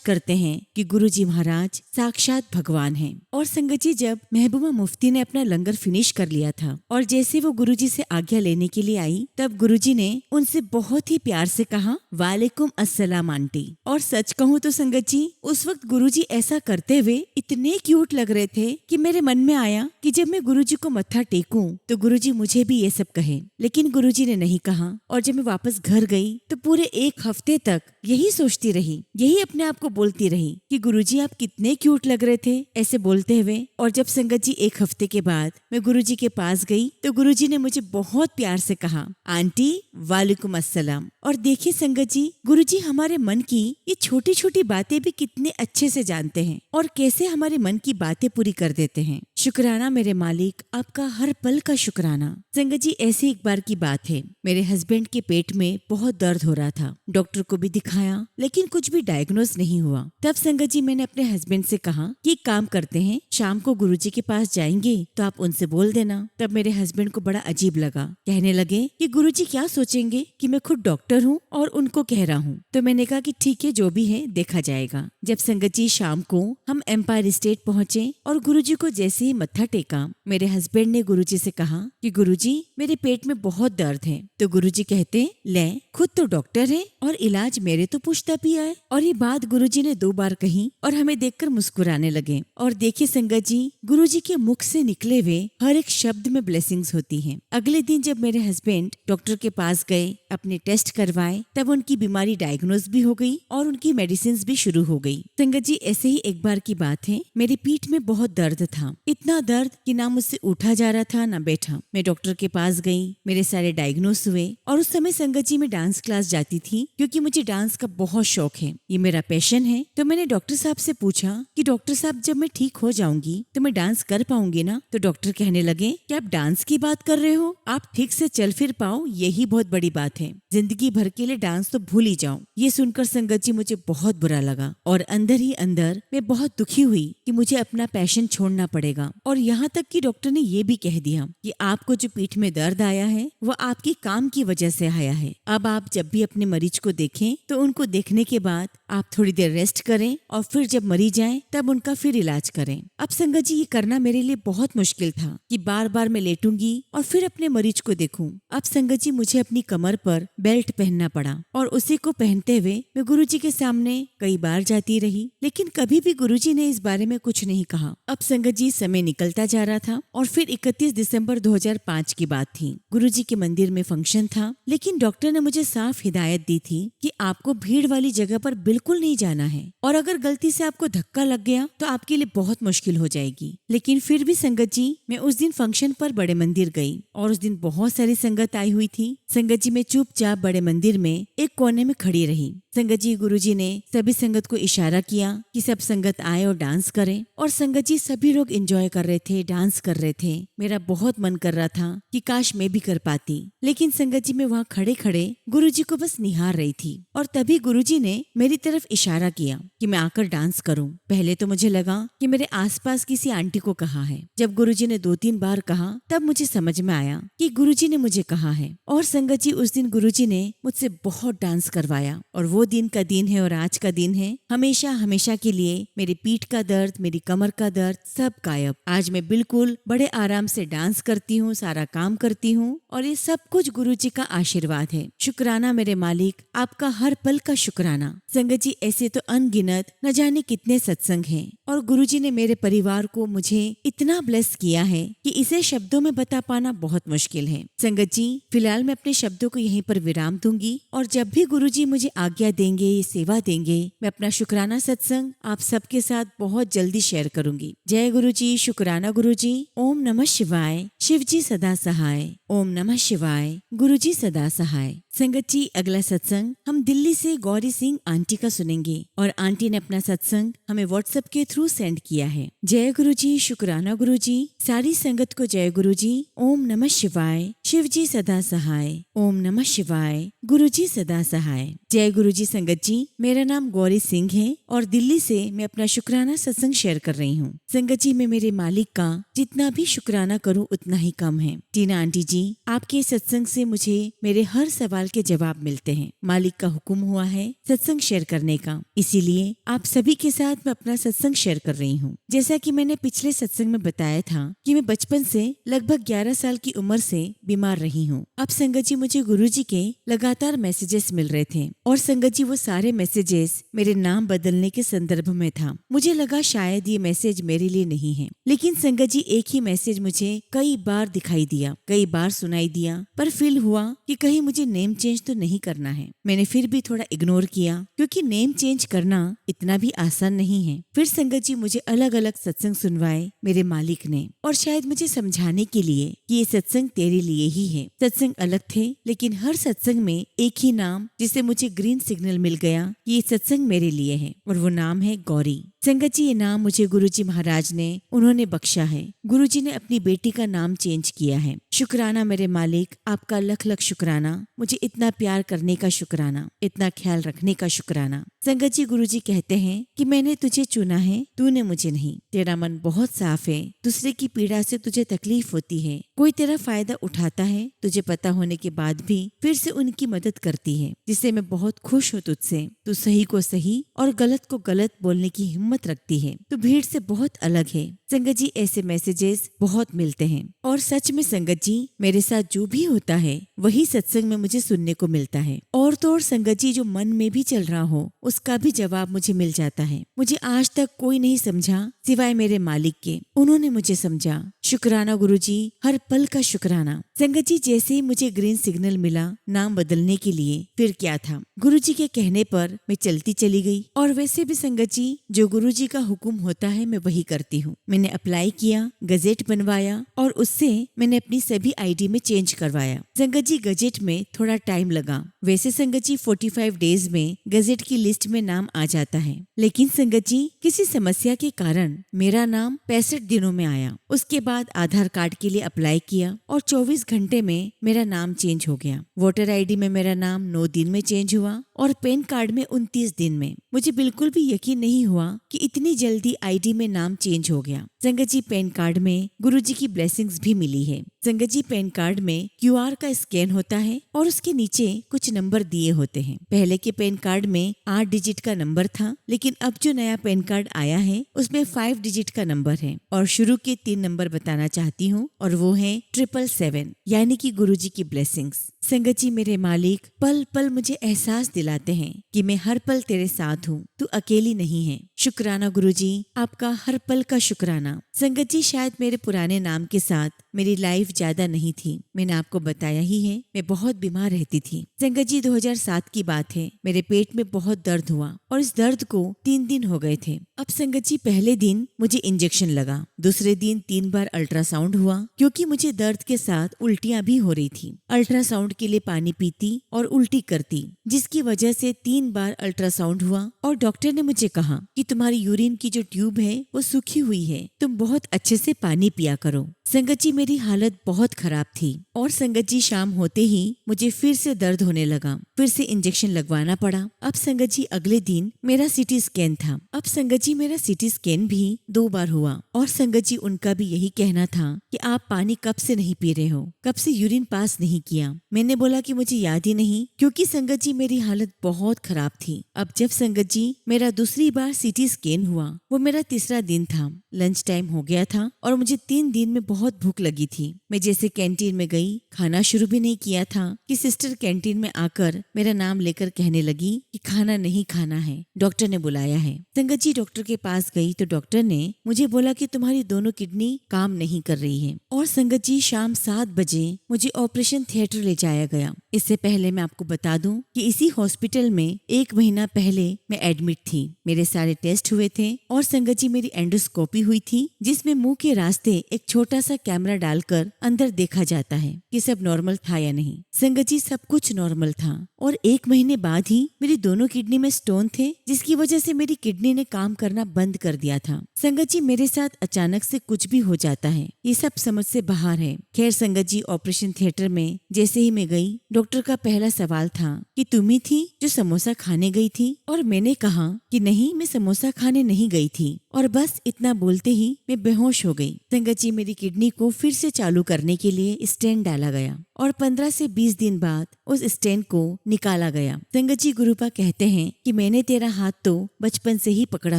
[SPEAKER 1] करते हैं कि गुरुजी महाराज साक्षात भगवान हैं। और संगत जी, जब महबूबा मुफ्ती ने अपना लंगर फिनिश कर लिया था और जैसे वो गुरुजी से आज्ञा लेने के लिए आई, तब गुरुजी ने उनसे बहुत ही प्यार से कहा, वालेकुम अस्सलाम आंटी। और सच कहूँ तो संगत जी, उस वक्त गुरुजी ऐसा करते हुए इतने क्यूट लग रहे थे कि मेरे मन में आया कि जब मैं गुरुजी को मत्था टेकूं तो गुरुजी मुझे भी ये सब कहे। लेकिन गुरुजी ने नहीं कहा। और जब मैं वापस घर गई तो पूरे 1 हफ्ते तक यही सोचती रही, यही अपने आप को बोलती रही कि गुरुजी आप कितने क्यूट लग रहे थे ऐसे बोलते हुए। और जब संगत जी 1 हफ्ते के बाद मैं गुरुजी के पास गई तो गुरुजी ने मुझे बहुत प्यार से कहा, आंटी वालेकुम अस्सलाम। और देखिए संगत जी, गुरुजी हमारे मन की ये छोटी छोटी बातें भी कितने अच्छे से जानते हैं और कैसे हमारे मन की बातें पूरी कर देते हैं। शुक्राना मेरे मालिक, आपका हर पल का शुक्राना। संगत जी, ऐसी एक बार की बात है, मेरे हस्बैंड के पेट में बहुत दर्द हो रहा था। डॉक्टर को भी दिखाया लेकिन कुछ भी डायग्नोज नहीं हुआ। तब संगत जी मैंने अपने हस्बैंड से कहा कि काम करते हैं, शाम को गुरुजी के पास जाएंगे तो आप उनसे बोल देना। तब मेरे हस्बैंड को बड़ा अजीब लगा, कहने लगे कि गुरुजी क्या सोचेंगे कि मैं खुद डॉक्टर हूँ और उनको कह रहा हूँ। तो मैंने कहा कि ठीक है, जो भी है देखा जाएगा। जब संगत जी शाम को हम एम्पायर स्टेट पहुँचे और गुरुजी को जैसे ही मत्था टेका, मेरे हस्बैंड ने गुरुजी से कहा कि गुरुजी मेरे पेट में बहुत दर्द है। तो गुरुजी कहते, ले खुद तो डॉक्टर है और इलाज मेरे तो पूछता भी आए। और ये बात गुरुजी ने 2 बार कही और हमें देखकर मुस्कुराने लगे। और देखिए संगत जी, गुरुजी के मुख से निकले हुए हर एक शब्द में ब्लेसिंग्स होती हैं। अगले दिन जब मेरे हस्बैंड डॉक्टर के पास गए, अपने टेस्ट करवाए, तब उनकी बीमारी डायग्नोज भी हो गई और उनकी मेडिसिन भी शुरू हो गई। संगत जी, ऐसे ही एक बार की बात है, मेरी पीठ में बहुत दर्द था, इतना दर्द कि ना मुझसे उठा जा रहा था ना बैठा। मैं डॉक्टर के पास गई, मेरे सारे डायग्नोज हुए। और उस समय संगत जी मैं डांस क्लास जाती थी क्योंकि मुझे डांस का बहुत शौक है, ये मेरा पैशन है। तो मैंने डॉक्टर साहब से पूछा कि डॉक्टर साहब, जब मैं ठीक हो जाऊंगी तो मैं डांस कर पाऊंगी ना? तो डॉक्टर कहने लगे कि आप डांस की बात कर रहे हो, आप ठीक से चल फिर पाओ यही बहुत बड़ी बात है, जिंदगी भर के लिए डांस तो भूल ही जाओ। ये सुनकर संगत जी मुझे बहुत बुरा लगा और अंदर ही अंदर मैं बहुत दुखी हुई कि मुझे अपना पैशन छोड़ना पड़ेगा। और यहाँ तक कि डॉक्टर ने ये भी कह दिया कि आपको जो पीठ में दर्द आया है वो आपकी काम की वजह से आया है। अब आप जब भी अपने मरीज को देखें तो उनको देखने के बाद आप थोड़ी देर रेस्ट करें और फिर जब मरीज जाए तब उनका फिर इलाज करें। अब संगत जी, ये करना मेरे लिए बहुत मुश्किल था कि बार बार मैं लेटूंगी और फिर अपने मरीज को देखूं। अब संगत जी, मुझे अपनी कमर पर बेल्ट पहनना पड़ा और उसी को पहनते हुए मैं गुरुजी के सामने कई बार जाती रही, लेकिन कभी भी गुरुजी ने इस बारे में कुछ नहीं कहा। अब संगत जी, समय निकलता जा रहा था और फिर 31 दिसंबर 2005 की बात थी। गुरुजी के मंदिर में फंक्शन था, लेकिन डॉक्टर ने मुझे साफ हिदायत दी थी कि आपको भीड़ वाली जगह पर बिल्कुल नहीं जाना है और अगर गलती से आपको धक्का लग गया तो आपके लिए बहुत मुश्किल हो जाएगी। लेकिन फिर भी संगत जी, मैं उस दिन फंक्शन पर बड़े मंदिर गई और उस दिन बहुत सारी संगत आई हुई थी। संगत जी, मैं चुपचाप बड़े मंदिर में एक कोने में खड़ी रही। संगत जी, गुरुजी ने सभी संगत को इशारा किया कि सब संगत आए और डांस करें। और संगत जी, सभी लोग एंजॉय कर रहे थे, डांस कर रहे थे। मेरा बहुत मन कर रहा था कि काश मैं भी कर पाती, लेकिन संगत जी मैं वहाँ खड़े खड़े गुरुजी को बस निहार रही थी। और तभी गुरुजी ने मेरी तरफ इशारा किया कि मैं आकर डांस करूं। पहले तो मुझे लगा कि मेरे आसपास किसी आंटी को कहा है। जब गुरुजी ने 2-3 बार कहा तब मुझे समझ में आया कि गुरुजी ने मुझे कहा है। और संगत जी, उस दिन गुरुजी ने मुझसे बहुत डांस करवाया और वो दिन का दिन है और आज का दिन है। हमेशा हमेशा के लिए मेरी पीठ का दर्द, मेरी कमर का दर्द सब गायब। आज मैं बिल्कुल बड़े आराम से डांस करती हूँ, सारा काम करती हूँ और ये सब कुछ गुरुजी का आशीर्वाद है। शुक्राना मेरे मालिक, आपका हर पल का शुक्राना। संगत जी, ऐसे तो अनगिनत न जाने कितने सत्संग हैं और गुरुजी ने मेरे परिवार को मुझे इतना ब्लेस किया है कि इसे शब्दों में बता पाना बहुत मुश्किल है। संगत जी, फिलहाल मैं अपने शब्दों को यहीं पर विराम दूंगी और जब भी गुरुजी मुझे आज्ञा देंगे, सेवा देंगे, मैं अपना शुक्राना सत्संग आप सबके साथ बहुत जल्दी शेयर करूंगी। जय गुरुजी, शुक्राना गुरुजी। ओम नमः शिवाय। शिव जी सदा सहाय। ओम नमः शिवाय। गुरुजी सदा सहाय। संगत जी, अगला सत्संग हम दिल्ली से गौरी सिंह आंटी का सुनेंगे और आंटी ने अपना सत्संग हमें व्हाट्सएप के थ्रू सेंड किया है। जय गुरु जी, शुक्राना गुरु जी, सारी संगत को जय गुरु जी। ओम नमः शिवाय, शिव जी सदा सहाय। ओम नमः शिवाय, गुरु जी सदा सहाय। जय गुरु जी। संगत जी, मेरा नाम गौरी सिंह है और दिल्ली से मैं अपना शुक्राना सत्संग शेयर कर रही हूँ। संगत जी, मैं मेरे मालिक का जितना भी शुक्राना करूँ उतना ही कम है। टीना आंटी जी, आपके सत्संग से मुझे मेरे हर सवाल के जवाब मिलते हैं। मालिक का हुक्म हुआ है सत्संग शेयर करने का, इसीलिए आप सभी के साथ मैं अपना सत्संग शेयर कर रही हूँ। जैसा कि मैंने पिछले सत्संग में बताया था कि मैं बचपन से लगभग 11 साल की उम्र से बीमार रही हूँ। अब संगत जी, मुझे गुरुजी के लगातार मैसेजेस मिल रहे थे और संगत जी वो सारे मैसेजेस मेरे नाम बदलने के संदर्भ में था। मुझे लगा शायद ये मैसेज मेरे लिए नहीं है, लेकिन संगत जी एक ही मैसेज मुझे कई बार दिखाई दिया, कई बार सुनाई दिया, पर फील हुआ कि कहीं मुझे नेम चेंज तो नहीं करना है। मैंने फिर भी थोड़ा इग्नोर किया क्योंकि नेम चेंज करना इतना भी आसान नहीं है। फिर संगत जी मुझे अलग अलग सत्संग सुनवाए मेरे मालिक ने, और शायद मुझे समझाने के लिए कि ये सत्संग तेरे लिए ही है। सत्संग अलग थे, लेकिन हर सत्संग में एक ही नाम, जिसे मुझे ग्रीन सिग्नल मिल गया कि ये सत्संग मेरे लिए है, और वो नाम है गौरी। संगत जी, ये नाम मुझे गुरुजी महाराज ने उन्होंने बख्शा है। गुरुजी ने अपनी बेटी का नाम चेंज किया है। शुक्राना मेरे मालिक, आपका लख लख शुक्राना। मुझे इतना प्यार करने का शुक्राना, इतना ख्याल रखने का शुक्राना। संगत जी, गुरुजी कहते हैं कि मैंने तुझे चुना है, तूने मुझे नहीं। तेरा मन बहुत साफ है, दूसरे की पीड़ा से तुझे तकलीफ होती है, कोई तेरा फायदा उठाता है, तुझे पता होने के बाद भी फिर से उनकी मदद करती है, जिससे मैं बहुत खुश हूँ तुझसे। तू सही को सही और गलत को गलत बोलने की हिम्मत रखती है। तू भीड़ से बहुत अलग है। संगत जी, ऐसे मैसेजेस बहुत मिलते हैं और सच में संगत जी, मेरे साथ जो भी होता है वही सत्संग में मुझे सुनने को मिलता है। और तो और संगत जी, जो मन में भी चल रहा हो उसका भी जवाब मुझे मिल जाता है। मुझे आज तक कोई नहीं समझा सिवाय मेरे मालिक के, उन्होंने मुझे समझा। शुक्राना गुरुजी, हर पल का शुक्राना। संगत जी, जैसे ही मुझे ग्रीन सिग्नल मिला नाम बदलने के लिए, फिर क्या था, गुरुजी के कहने पर मैं चलती चली गई। और वैसे भी संगत जी, जो गुरुजी का हुक्म होता है मैं वही करती हूँ। मैंने अप्लाई किया, गजेट बनवाया और उससे मैंने अपनी सभी आईडी में चेंज करवाया। संगत जी, गजेट में थोड़ा टाइम लगा। वैसे संगत जी 45 डेज में गजेट की लिस्ट में नाम आ जाता है, लेकिन संगत जी किसी समस्या के कारण मेरा नाम 65 दिनों में आया। उसके बाद आधार कार्ड के लिए अप्लाई किया और 24 घंटे में मेरा नाम चेंज हो गया। वोटर आईडी में मेरा नाम 9 दिन में चेंज हुआ और पैन कार्ड में 29 दिन में। मुझे बिल्कुल भी यकीन नहीं हुआ कि इतनी जल्दी आईडी में नाम चेंज हो गया। संगत जी, पैन कार्ड में गुरुजी की ब्लेसिंग्स भी मिली है। संगत जी, पैन कार्ड में QR का स्कैन होता है और उसके नीचे कुछ नंबर दिए होते हैं। पहले के पैन कार्ड में 8 डिजिट का नंबर था, लेकिन अब जो नया पैन कार्ड आया है उसमें 5 डिजिट का नंबर है। और शुरू के 3 नंबर बताना चाहती हूँ, और वो है 777, यानी कि गुरुजी की ब्लेसिंग्स। संगत जी, मेरे मालिक पल पल मुझे एहसास दिलाते हैं कि मैं हर पल तेरे साथ हूँ, तू अकेली नहीं है। शुक्राना गुरुजी, आपका हर पल का शुक्राना। संगत जी, शायद मेरे पुराने नाम के साथ मेरी लाइफ ज्यादा नहीं थी। मैंने आपको बताया ही है, मैं बहुत बीमार रहती थी। संगत जी, 2007 की बात है। मेरे पेट में बहुत दर्द हुआ और इस दर्द को 3 दिन हो गए थे। अब संगत जी, पहले दिन मुझे इंजेक्शन लगा, दूसरे दिन 3 बार अल्ट्रासाउंड हुआ, क्योंकि मुझे दर्द के साथ उल्टियां भी हो रही थी। अल्ट्रासाउंड के लिए पानी पीती और उल्टी करती, जिसकी वजह से 3 बार अल्ट्रासाउंड हुआ और डॉक्टर ने मुझे कहा कि तुम्हारी यूरिन की जो ट्यूब है वो सूखी हुई है, तुम बहुत अच्छे से पानी पिया करो। संगत जी, मेरी हालत बहुत खराब थी और संगत जी शाम होते ही मुझे फिर से दर्द होने लगा, फिर से इंजेक्शन लगवाना पड़ा। अब संगत जी अगले दिन मेरा सीटी स्कैन था। अब संगत जी मेरा सीटी स्कैन भी 2 बार हुआ और संगत जी उनका भी यही कहना था कि आप पानी कब से नहीं पी रहे हो, कब से यूरिन पास नहीं किया। मैंने बोला कि मुझे याद ही नहीं, क्योंकि संगत जी मेरी हालत बहुत खराब थी। अब जब संगत जी मेरा दूसरी बार सीटी स्कैन हुआ, वो मेरा तीसरा दिन था, लंच टाइम हो गया था और मुझे 3 दिन में बहुत भूख लगी थी। मैं जैसे कैंटीन में गई, खाना शुरू भी नहीं किया था कि सिस्टर कैंटीन में आकर मेरा नाम लेकर कहने लगी कि खाना नहीं खाना है, डॉक्टर ने बुलाया है। संगत जी, डॉक्टर के पास गई तो डॉक्टर ने मुझे बोला कि तुम्हारी दोनों किडनी काम नहीं कर रही है। और संगत जी, शाम 7 बजे मुझे ऑपरेशन थिएटर ले जाया गया। इससे पहले मैं आपको बता दूं कि इसी हॉस्पिटल में 1 महीना पहले मैं एडमिट थी। मेरे सारे टेस्ट हुए थे और संगत जी मेरी एंडोस्कोपी हुई थी, जिसमें मुंह के रास्ते एक छोटा सा कैमरा डालकर अंदर देखा जाता है कि सब नॉर्मल था या नहीं। संगत जी, सब कुछ नॉर्मल था और 1 महीने बाद ही मेरी दोनों किडनी में स्टोन थे, जिसकी वजह से मेरी किडनी ने काम करना बंद कर दिया था। संगत जी, मेरे साथ अचानक से कुछ भी हो जाता है, ये सब समझ से बाहर है। खैर संगत जी, ऑपरेशन थिएटर में जैसे ही मैं गई, डॉक्टर का पहला सवाल था कि तुम ही थी जो समोसा खाने गई थी? और मैंने कहा कि नहीं, मैं समोसा खाने नहीं गई थी। और बस इतना बोलते ही मैं बेहोश हो गई। संगत जी, मेरी किडनी को फिर से चालू करने के लिए स्टेंट डाला गया और 15 से 20 दिन बाद उस स्टेंट को निकाला गया। संगत जी, गुरुपा कहते हैं कि मैंने तेरा हाथ तो बचपन से ही पकड़ा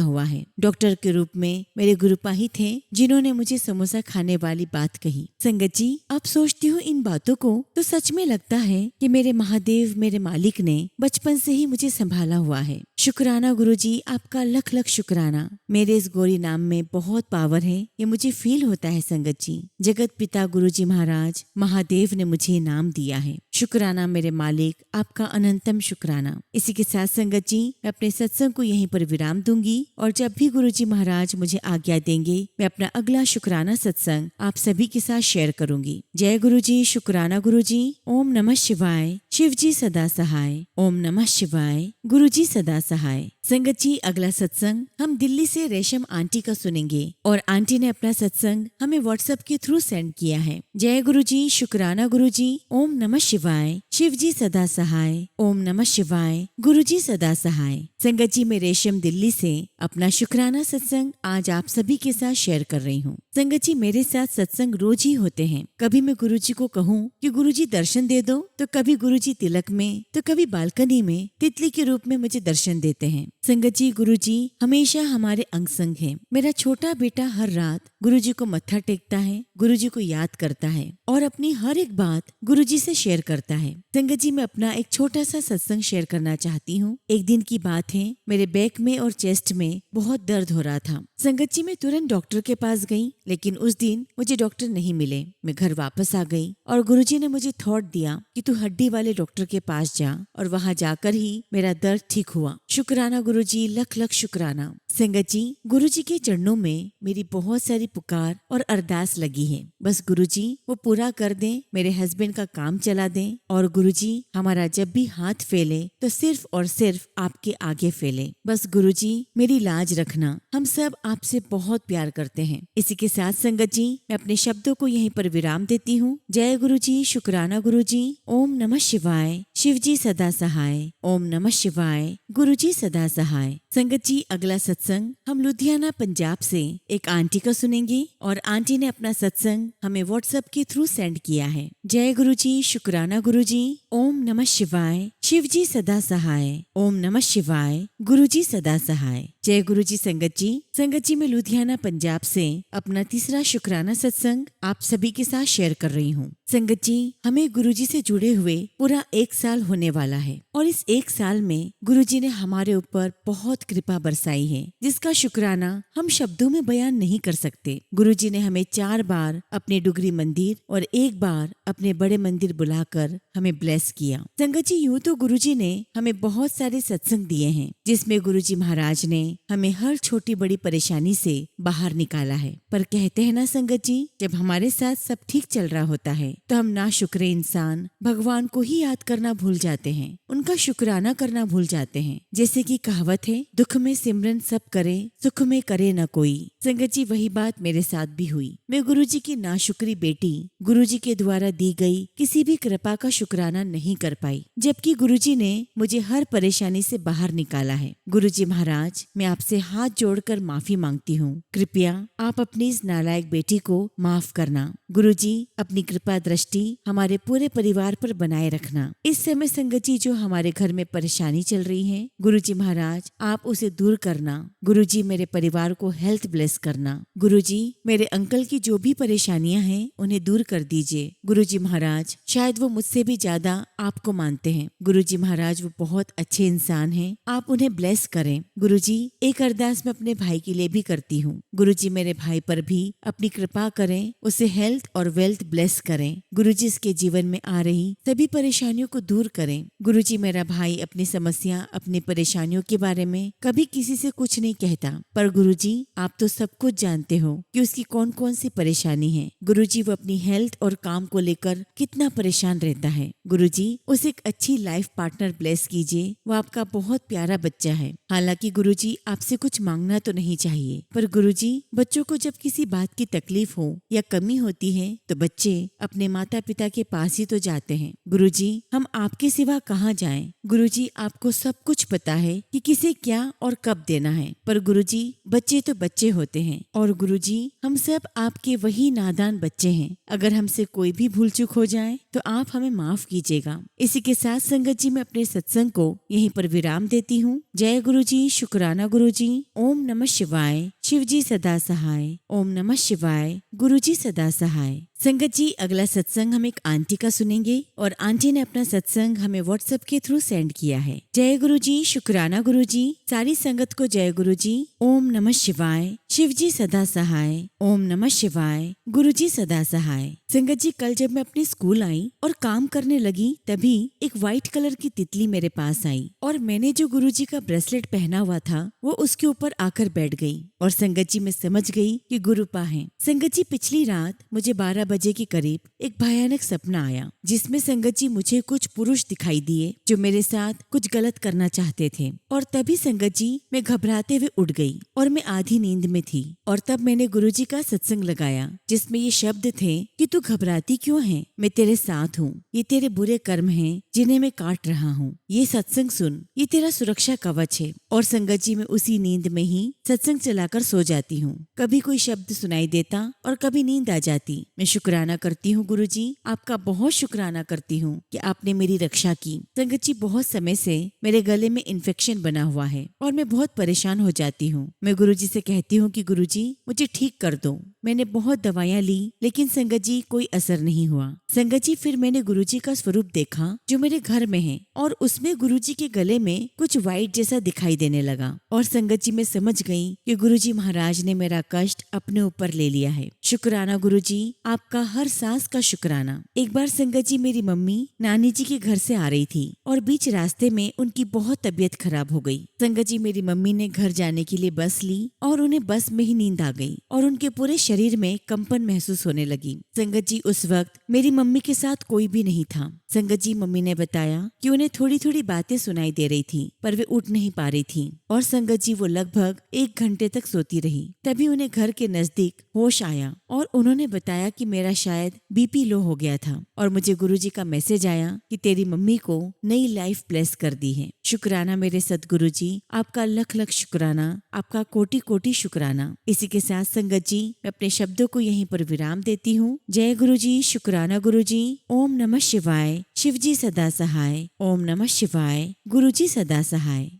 [SPEAKER 1] हुआ है। डॉक्टर के रूप में मेरे गुरुपा ही थे जिन्होंने मुझे समोसा खाने वाली बात कही। संगत जी, अब सोचती हूँ इन बातों को तो सच में लगता है कि मेरे महादेव, मेरे मालिक ने बचपन से ही मुझे संभाला हुआ है। शुक्राना गुरुजी, आपका लख लख शुक्राना। मेरे इस गौरी नाम में बहुत पावर है, ये मुझे फील होता है। संगत जी, जगत पिता गुरुजी महाराज महादेव ने मुझे नाम दिया है। शुक्राना मेरे मालिक, आपका अनंतम शुक्राना। इसी के साथ संगत जी, मैं अपने सत्संग को यहीं पर विराम दूंगी और जब भी गुरुजी महाराज मुझे आज्ञा देंगे, मैं अपना अगला शुक्राना सत्संग आप सभी के साथ शेयर करूंगी। जय गुरुजी, शुक्राना गुरुजी। ओम नमः शिवाय। शिव जी सदा सहाय। ओम नमः शिवाय। गुरुजी सदा सहाय। संगत जी, अगला सत्संग हम दिल्ली से रेशम आंटी का सुनेंगे और आंटी ने अपना सत्संग हमें व्हाट्सएप के थ्रू सेंड किया है। जय गुरुजी, शुक्राना गुरुजी। ओम नमः शिवाय। शिव जी सदा सहाय। ओम नमः शिवाय। गुरुजी सदा सहाय। संगत जी, मैं रेशम दिल्ली से अपना शुक्राना सत्संग आज आप सभी के साथ शेयर कर रही हूँ। संगत जी, मेरे साथ सत्संग रोज ही होते हैं। कभी मैं गुरुजी को कहूँ कि गुरुजी दर्शन दे दो, तो कभी गुरुजी तिलक में, तो कभी बालकनी में तितली के रूप में मुझे दर्शन देते हैं। संगत जी, गुरुजी हमेशा हमारे अंग संग है। मेरा छोटा बेटा हर रात गुरुजी को मत्था टेकता है, गुरुजी को याद करता है और अपनी हर एक बात गुरुजी से शेयर करता है। संगत जी, मैं अपना एक छोटा सा सत्संग शेयर करना चाहती हूँ। एक दिन की बात है, मेरे बैक में और चेस्ट में बहुत दर्द हो रहा था। संगत जी, मैं तुरंत डॉक्टर के पास गई, लेकिन उस दिन मुझे डॉक्टर नहीं मिले। मैं घर वापस आ गई और गुरुजी ने मुझे थॉट दिया कि तू हड्डी वाले डॉक्टर के पास जा, और वहाँ जाकर ही मेरा दर्द ठीक हुआ। शुक्राना गुरुजी, लख लख शुक्राना। संगत जी, गुरुजी के चरणों में मेरी बहुत सारी पुकार और अरदास लगी है। बस गुरुजी वो पूरा कर दें, मेरे हस्बैंड का काम चला दें, और गुरुजी हमारा जब भी हाथ फैले तो सिर्फ और सिर्फ आपके आगे फैले। बस गुरुजी मेरी लाज रखना। हम सब आपसे बहुत प्यार करते हैं। इसी के साथ संगत जी, मैं अपने शब्दों को यहीं पर विराम देती हूँ। जय गुरुजी, शुक्राना गुरुजी। ओम नमः शिवाय। शिव जी सदा सहाय। ओम नमः शिवाय। गुरुजी सदा सहाय। संगत जी, अगला सत्संग हम लुधियाना पंजाब से एक आंटी का सुनेंगे और आंटी ने अपना सत्संग हमें व्हाट्सएप के थ्रू सेंड किया है। जय गुरुजी, शुक्राना गुरुजी। ओम नमः शिवाय। शिव जी सदा सहाय। ओम नमः शिवाय। गुरुजी सदा सहाय। जय गुरुजी। संगत जी, मैं लुधियाना पंजाब से अपना तीसरा शुक्राना सत्संग आप सभी के साथ शेयर कर रही हूँ। संगत जी, हमें गुरुजी से जुड़े हुए पूरा 1 साल होने वाला है और इस 1 साल में गुरुजी ने हमारे ऊपर बहुत कृपा बरसाई है, जिसका शुक्राना हम शब्दों में बयान नहीं कर सकते। गुरुजी ने हमें 4 बार अपने डुगरी मंदिर और 1 बार अपने बड़े मंदिर बुलाकर हमें ब्लेस किया। संगत जी, यूँ तो गुरुजी ने हमें बहुत सारे सत्संग दिए हैं, जिसमें गुरुजी महाराज ने हमें हर छोटी बड़ी परेशानी से बाहर निकाला है। पर कहते हैं ना संगत जी, जब हमारे साथ सब ठीक चल रहा होता है तो हम ना शुक्रे इंसान भगवान को ही याद करना भूल जाते हैं, उनका शुक्राना करना भूल जाते हैं। जैसे कि कहावत है, दुख में सिमरन सब करे, सुख में करे न कोई। संगत जी, वही बात मेरे साथ भी हुई। मैं गुरुजी की नाशुक्री बेटी गुरुजी के द्वारा दी गई किसी भी कृपा का शुक्राना नहीं कर पाई, जबकि गुरुजी ने मुझे हर परेशानी से बाहर निकाला है। गुरुजी महाराज, मैं आपसे हाथ जोड़कर माफी मांगती हूँ। कृपया आप अपनी इस नालायक बेटी को माफ करना। गुरुजी, अपनी कृपा दृष्टि हमारे पूरे परिवार पर बनाए रखना। इस समय संगत जी, जो हमारे घर में परेशानी चल रही है, गुरुजी महाराज आप उसे दूर करना। गुरुजी, मेरे परिवार को हेल्थ ब्लेस करना। गुरुजी, मेरे अंकल की जो भी परेशानियां हैं उन्हें दूर कर दीजिए। गुरुजी महाराज, शायद वो मुझसे भी ज्यादा आपको मानते हैं। गुरुजी महाराज वो बहुत अच्छे इंसान हैं, आप उन्हें ब्लेस करें। गुरुजी, एक अरदास मैं अपने भाई के लिए भी करती हूँ। गुरुजी मेरे भाई पर भी अपनी कृपा करें, उसे हेल्थ और वेल्थ ब्लेस करें। गुरुजी इसके जीवन में आ रही सभी परेशानियों को दूर करें। गुरुजी मेरा भाई अपनी समस्या, अपनी परेशानियों के बारे में कभी किसी से कुछ नहीं कहता, पर गुरुजी आप तो सब कुछ जानते हो कि उसकी कौन कौन सी परेशानी है। गुरुजी वो अपनी हेल्थ और काम को लेकर कितना परेशान रहता है। गुरुजी उसे एक अच्छी लाइफ पार्टनर ब्लेस कीजिए, वो आपका बहुत प्यारा बच्चा है। हालांकि गुरुजी आपसे कुछ मांगना तो नहीं चाहिए, पर गुरुजी बच्चों को जब किसी बात की तकलीफ हो या कमी होती है तो बच्चे अपने माता पिता के पास ही तो जाते हैं। गुरुजी हम आपके सिवा कहाँ जाएं? गुरुजी आपको सब कुछ पता है कि किसे क्या और कब देना है, पर गुरुजी बच्चे तो बच्चे होते हैं और गुरुजी हम सब आपके वही नादान बच्चे हैं। अगर हमसे कोई भी भूल चूक हो जाए तो आप हमें माफ कीजिएगा। इसी के साथ संगत जी मैं अपने सत्संग को यहीं पर विराम देती हूँ। जय गुरुजी, शुक्राना गुरुजी। ओम नमः शिवाय। शिवजी सदा सहाय। ओम नमः शिवाय। गुरुजी सदा सहाय। संगत जी अगला सत्संग हम एक आंटी का सुनेंगे और आंटी ने अपना सत्संग हमें व्हाट्सएप के थ्रू सेंड किया है। जय गुरुजी, शुक्राना गुरुजी। सारी संगत को जय गुरुजी। ओम नमः शिवाय। शिवजी सदा सहाय। ओम नमः शिवाय। गुरुजी सदा सहाय। संगत जी कल जब मैं अपने स्कूल आई और काम करने लगी तभी एक व्हाइट कलर की तितली मेरे पास आई और मैंने जो गुरुजी का ब्रेसलेट पहना हुआ था वो उसके ऊपर आकर बैठ गई और संगत जी मैं समझ गई कि गुरुपा है। संगत जी पिछली रात मुझे 12 बजे के करीब एक भयानक सपना आया जिसमें संगत जी मुझे कुछ पुरुष दिखाई दिए जो मेरे साथ कुछ गलत करना चाहते थे और तभी संगत जी मैं घबराते हुए उठ गई और मैं आधी नींद में थी और तब मैंने गुरुजी का सत्संग लगाया जिसमें ये शब्द थे कि तू घबराती क्यों है, मैं तेरे साथ हूँ। ये तेरे बुरे कर्म हैं जिन्हें मैं काट रहा हूँ। ये सत्संग सुन, ये तेरा सुरक्षा कवच है। और संगत जी मैं उसी नींद में ही सत्संग चलाकर सो जाती हूँ। कभी कोई शब्द सुनाई देता और कभी नींद आ जाती। मैं शुक्राना करती हूँ गुरुजी, आपका बहुत शुक्राना करती हूँ कि आपने मेरी रक्षा की। संगत जी बहुत समय से मेरे गले में इन्फेक्शन बना हुआ है और मैं बहुत परेशान हो जाती हूँ। मैं गुरुजी से कहती हूँ कि गुरुजी मुझे ठीक कर दो। मैंने बहुत दवाइयाँ ली लेकिन संगत जी कोई असर नहीं हुआ। संगत जी फिर मैंने गुरुजी का स्वरूप देखा जो मेरे घर में है और उसमें गुरुजी के गले में कुछ व्हाइट जैसा दिखाई देने लगा और संगत जी मैं समझ गई कि गुरुजी महाराज ने मेरा कष्ट अपने ऊपर ले लिया है। शुक्राना गुरुजी, आपका हर सांस का शुक्राना। एक बार संगत जी मेरी मम्मी नानी जी के घर से आ रही थी और बीच रास्ते में उनकी बहुत तबीयत खराब हो गई। संगत जी मेरी मम्मी ने घर जाने के लिए बस ली और उन्हें बस में ही नींद आ गई और उनके पूरे शरीर में कंपन महसूस होने लगी। संगत जी उस वक्त मेरी मम्मी के साथ कोई भी नहीं था। संगत जी मम्मी ने बताया कि उन्हें थोड़ी थोड़ी बातें सुनाई दे रही थी पर वे उठ नहीं पा रही थी और संगत जी वो लगभग 1 घंटे तक सोती रही। तभी उन्हें घर के नजदीक होश आया और उन्होंने बताया कि मेरा शायद बीपी लो हो गया था और मुझे गुरुजी का मैसेज आया कि तेरी मम्मी को नई लाइफ ब्लेस कर दी है। शुक्राना मेरे सदगुरु जी, आपका लख लख शुक्राना, आपका कोटि कोटि शुक्राना। इसी के साथ संगत जी मैं अपने शब्दों को यहीं पर विराम देती हूँ। जय गुरुजी, शुक्राना गुरुजी। ओम नमः शिवाय। शिवजी सदा सहाय। ओम नमः शिवाय। गुरुजी सदा सहाय।